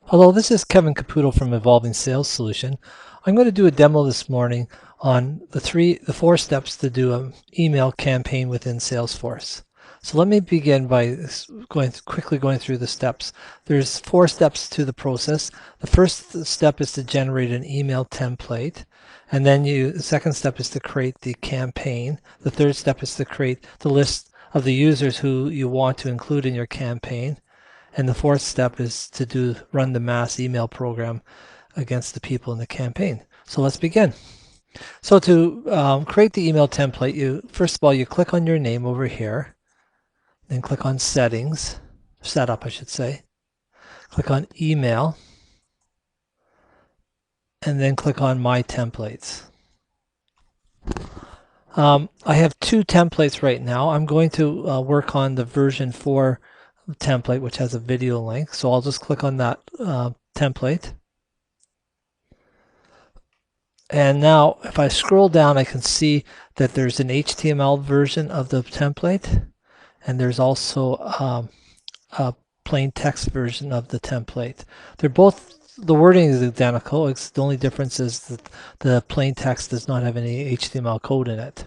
Hello, this is Kevin Caputo from Evolving Sales Solution. I'm going to do a demo this morning on the four steps to do an email campaign within Salesforce. So let me begin by quickly going through the steps. There's four steps to the process. The first step is to generate an email template. And then the second step is to create the campaign. The third step is to create the list of the users who you want to include in your campaign. And the fourth step is to run the mass email program against the people in the campaign. So let's begin. So to create the email template, first of all, you click on your name over here, then click on settings, setup I should say, click on email, and then click on my templates. I have two templates right now. I'm going to work on the version 4 template, which has a video link. So I'll just click on that template. And now if I scroll down, I can see that there's an HTML version of the template, and there's also a plain text version of the template. The wording is identical. The only difference is that the plain text does not have any HTML code in it.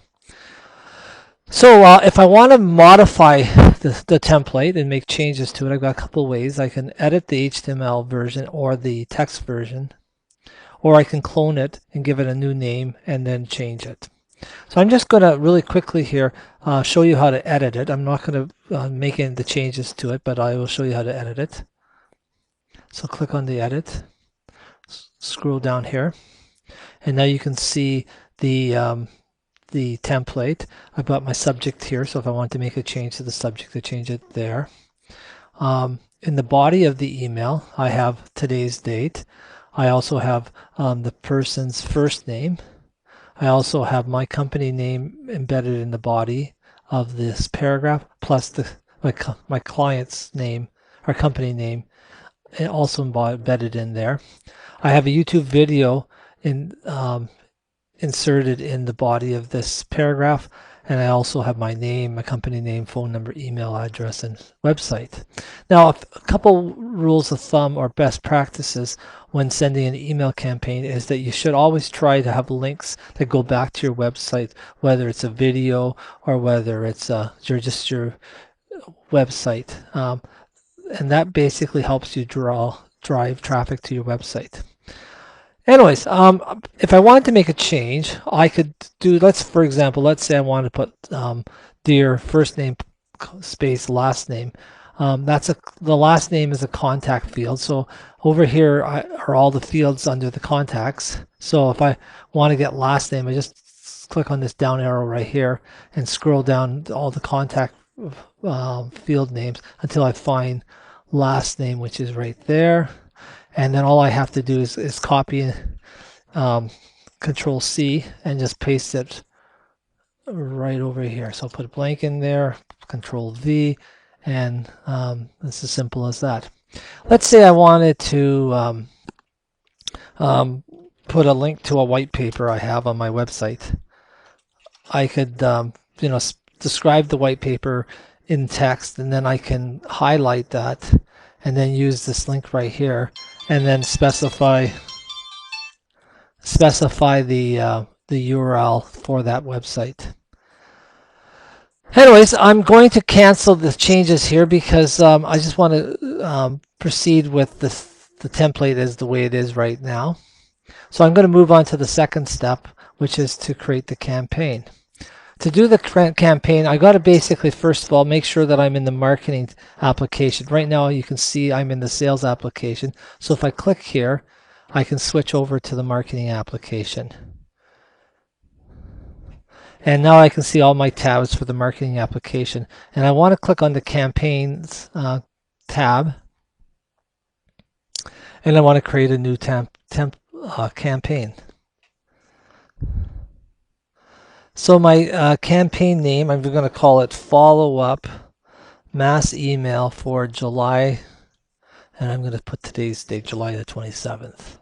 So if I want to modify the template and make changes to it, I've got a couple of ways. I can edit the HTML version or the text version, or I can clone it and give it a new name and then change it. So I'm just going to really quickly here show you how to edit it. I'm not going to make any of the changes to it, but I will show you how to edit it. So click on the edit, scroll down here, and now you can see the template. I've got my subject here, so if I want to make a change to the subject, I change it there. In the body of the email, I have today's date. I also have the person's first name. I also have my company name embedded in the body of this paragraph, plus my client's name or company name also embedded in there. I have a YouTube video inserted in the body of this paragraph, and I also have my name, my company name, phone number, email address, and website. Now, a couple rules of thumb or best practices when sending an email campaign is that you should always try to have links that go back to your website, whether it's a video or whether it's just your website. And that basically helps you drive traffic to your website. Anyways, if I wanted to make a change, I could do, for example, let's say I want to put dear first name space last name. The last name is a contact field. So over here are all the fields under the contacts. So if I want to get last name, I just click on this down arrow right here and scroll down all the contact field names until I find last name, which is right there. And then all I have to do is copy Control C and just paste it right over here. So I'll put a blank in there, Control V, and it's as simple as that. Let's say I wanted to put a link to a white paper I have on my website. I could describe the white paper in text, and then I can highlight that and then use this link right here and then specify the URL for that website. Anyways, I'm going to cancel the changes here because I just want to proceed with the template as the way it is right now. So I'm going to move on to the second step, which is to create the campaign. To do the campaign, I got to basically, first of all, make sure that I'm in the marketing application. Right now, you can see I'm in the sales application. So if I click here, I can switch over to the marketing application. And now I can see all my tabs for the marketing application. And I want to click on the campaigns tab. And I want to create a new campaign. So my campaign name, I'm going to call it follow-up mass email for July, and I'm going to put today's date, July the 27th.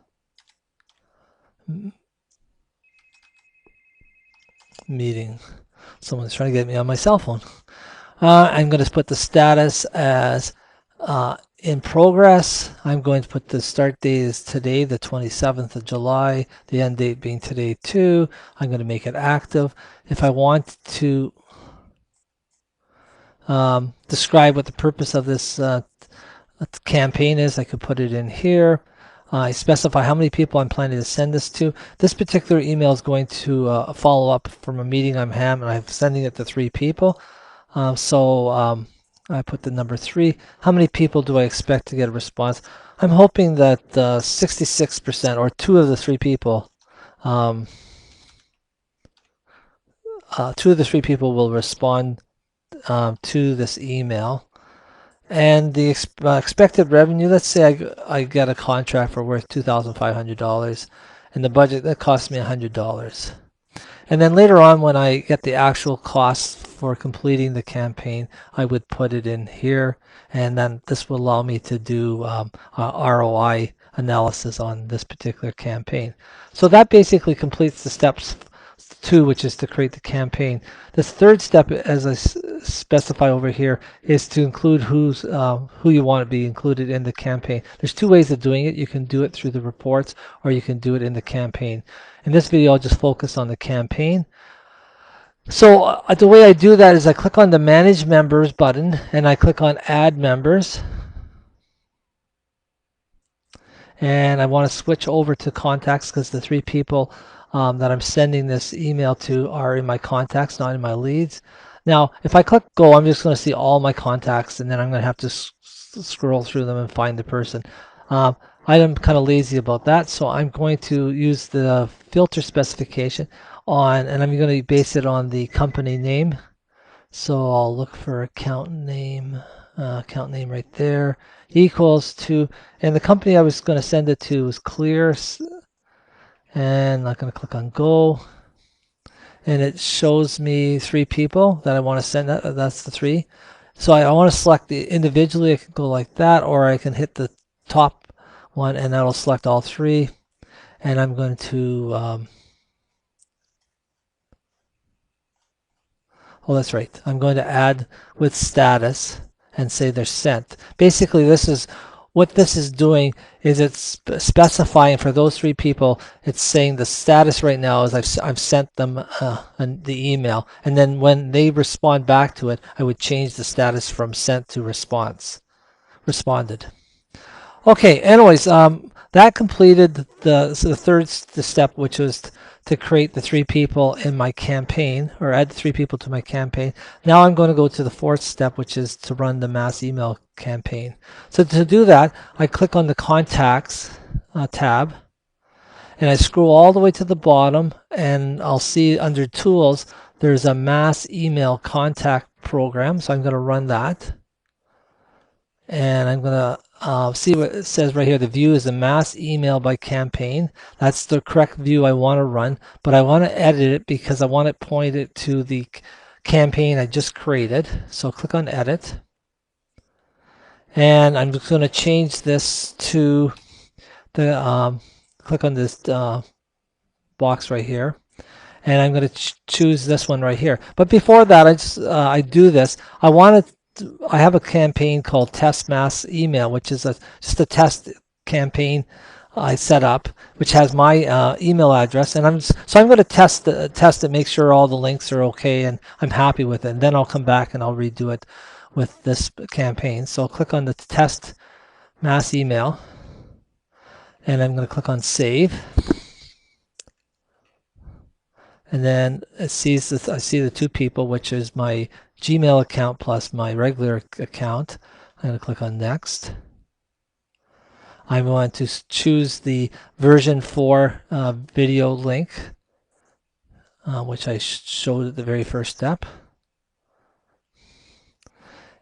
Meeting. Someone's trying to get me on my cell phone. I'm going to put the status as in progress, I'm going to put the start date is today, the 27th of July, the end date being today too. I'm going to make it active. If I want to describe what the purpose of this campaign is, I could put it in here. I specify how many people I'm planning to send this to. This particular email is going to follow up from a meeting I'm having, and I'm sending it to 3 people. I put the number 3. How many people do I expect to get a response? I'm hoping that 66% or 2 of the 3 people, 2 of the 3 people will respond to this email. And the expected revenue, let's say I get a contract for worth $2,500, and the budget that cost me $100. And then later on, when I get the actual costs for completing the campaign, I would put it in here, and then this will allow me to do ROI analysis on this particular campaign. So that basically completes the steps 2, which is to create the campaign. This third step, as I specify over here, is to include who you want to be included in the campaign. There's 2 ways of doing it. You can do it through the reports, or you can do it in the campaign. In this video, I'll just focus on the campaign. So the way I do that is I click on the Manage Members button, and I click on Add Members. And I want to switch over to contacts because the 3 people that I'm sending this email to are in my contacts, not in my leads. Now, if I click go, I'm just going to see all my contacts, and then I'm going to have to scroll through them and find the person. I am kind of lazy about that, so I'm going to use the filter specification and I'm going to base it on the company name. So I'll look for account name right there, equals to, and the company I was going to send it to is Clear, and I'm going to click on go, and it shows me 3 people that I want to send. That's the 3. So I want to select the individually. I can go like that, or I can hit the top one, and that'll select all 3. And I'm going to oh, that's right. I'm going to add with status and say they're sent. Basically, what this is doing is it's specifying for those 3 people. It's saying the status right now is I've sent them the email, and then when they respond back to it, I would change the status from sent to responded. Okay. Anyways, that completed the third step, which was to create the 3 people in my campaign, or add 3 people to my campaign. Now I'm going to go to the 4th step, which is to run the mass email campaign. So to do that, I click on the Contacts tab, and I scroll all the way to the bottom, and I'll see under Tools, there's a mass email contact program. So I'm going to run that. And I'm going to see what it says right here. The view is a mass email by campaign. That's the correct view I want to run, but I want to edit it because I want it pointed to the campaign I just created. So click on Edit. And I'm just going to change this to the, click on this box right here. And I'm going to choose this one right here. But before that, I do this. I have a campaign called Test Mass Email, which is just a test campaign I set up, which has my email address, and I'm going to test it, make sure all the links are okay, and I'm happy with it. And then I'll come back and I'll redo it with this campaign. So I'll click on the Test Mass Email, and I'm going to click on Save. And then it sees this, I see the 2 people, which is my Gmail account plus my regular account. I'm going to click on Next. I want to choose the version 4 video link, which I showed at the very first step.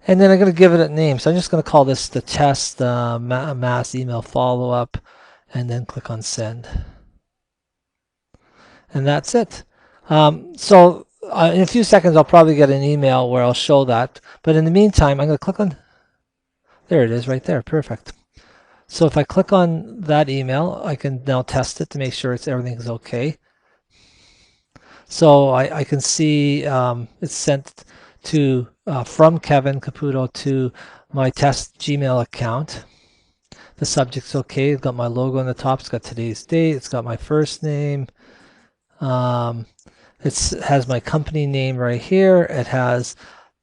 And then I'm going to give it a name. So I'm just going to call this the test mass email follow-up, and then click on Send. And that's it. So in a few seconds, I'll probably get an email where I'll show that. But in the meantime, I'm going to click on, there it is right there. Perfect. So if I click on that email, I can now test it to make sure everything's okay. So I can see it's sent to from Kevin Caputo to my test Gmail account. The subject's okay. It's got my logo on the top. It's got today's date. It's got my first name. It has my company name right here. It has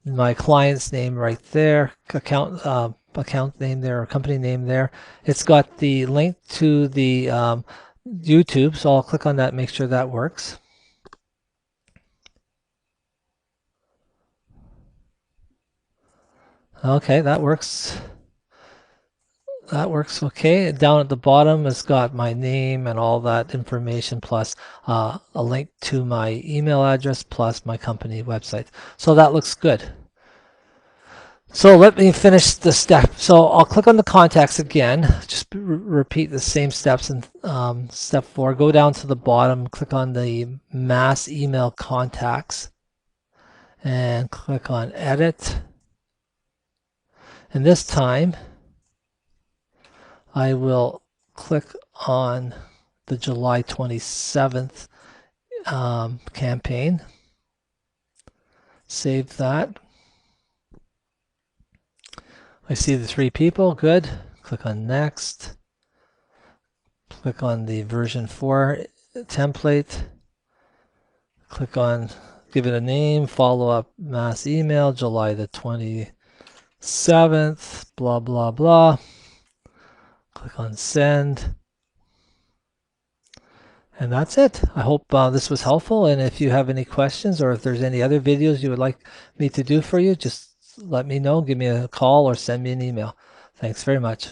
my client's name right there. Account name there, or company name there. It's got the link to the YouTube, so I'll click on that, make sure that works. Okay, that works. That works okay. Down at the bottom, it's got my name and all that information, plus a link to my email address, plus my company website. So that looks good. So let me finish the step. So I'll click on the contacts again. Just repeat the same steps in step 4. Go down to the bottom, click on the mass email contacts, and click on edit. And this time, I will click on the July 27th campaign. Save that. I see the 3 people, good. Click on next. Click on the version 4 template. Click on, give it a name, follow up mass email, July the 27th, blah, blah, blah. Click on send. And that's it. I hope this was helpful. And if you have any questions, or if there's any other videos you would like me to do for you, just let me know. Give me a call or send me an email. Thanks very much.